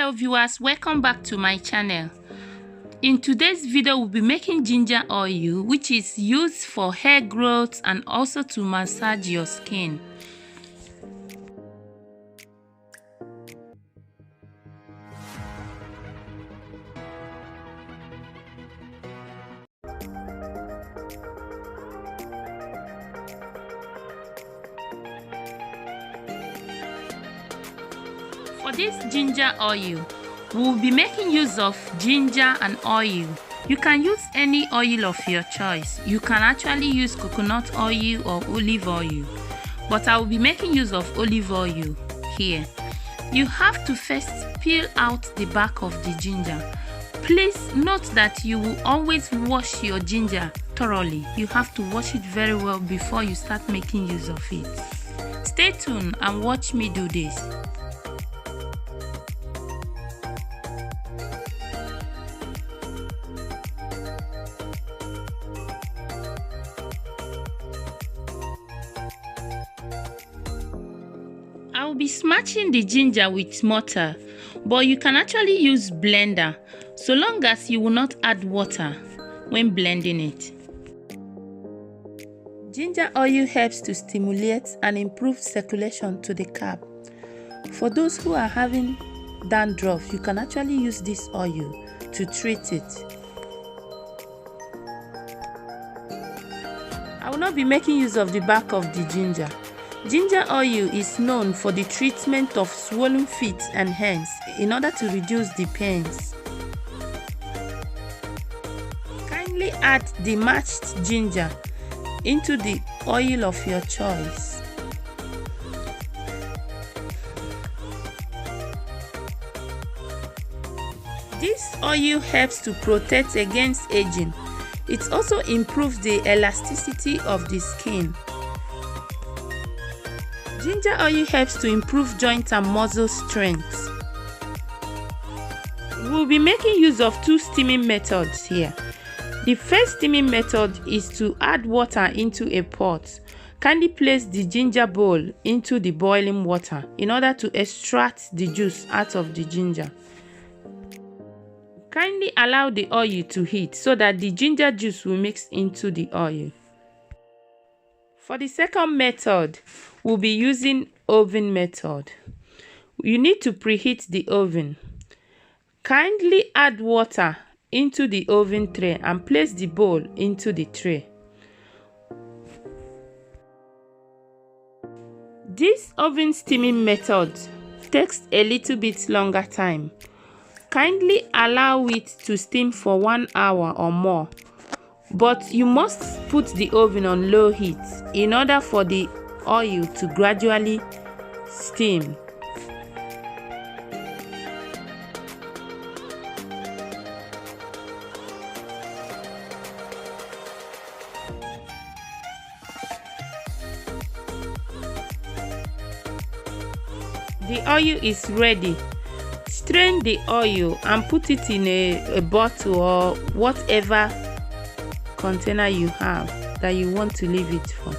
Hello viewers, welcome back to my channel. In today's video, we'll be making ginger oil, which is used for hair growth and also to massage your skin. For this ginger oil, we'll be making use of ginger and oil. You can use any oil of your choice. You can actually use coconut oil or olive oil, but I will be making use of olive oil here. You have to first peel out the back of the ginger. Please note that you will always wash your ginger thoroughly. You have to wash it very well before you start making use of it. Stay tuned and watch me do this. I will be smashing the ginger with mortar, but you can actually use blender so long as you will not add water when blending it. Ginger oil helps to stimulate and improve circulation to the scalp. For those who are having dandruff, you can actually use this oil to treat it. I will not be making use of the back of the ginger. Ginger oil is known for the treatment of swollen feet and hands in order to reduce the pains. Kindly add the mashed ginger into the oil of your choice. This oil helps to protect against aging. It also improves the elasticity of the skin. Ginger oil helps to improve joint and muscle strength. We'll be making use of two steaming methods here. The first steaming method is to add water into a pot. Kindly place the ginger bowl into the boiling water in order to extract the juice out of the ginger. Kindly allow the oil to heat so that the ginger juice will mix into the oil. For the second method, we'll be using oven method. You need to preheat the oven. Kindly add water into the oven tray and place the bowl into the tray. This oven steaming method takes a little bit longer time. Kindly allow it to steam for 1 hour or more. But you must put the oven on low heat in order for the oil to gradually steam. The oil is ready. Strain the oil and put it in a bottle or whatever container you have that you want to leave it for.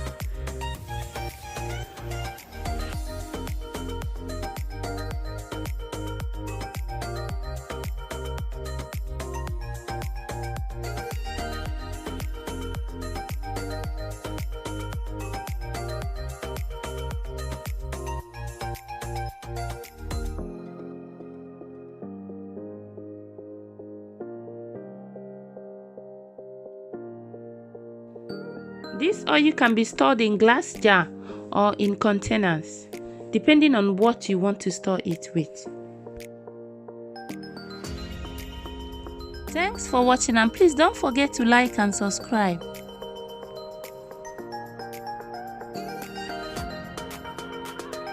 This oil can be stored in glass jar or in containers, depending on what you want to store it with. Thanks for watching, and please don't forget to like and subscribe.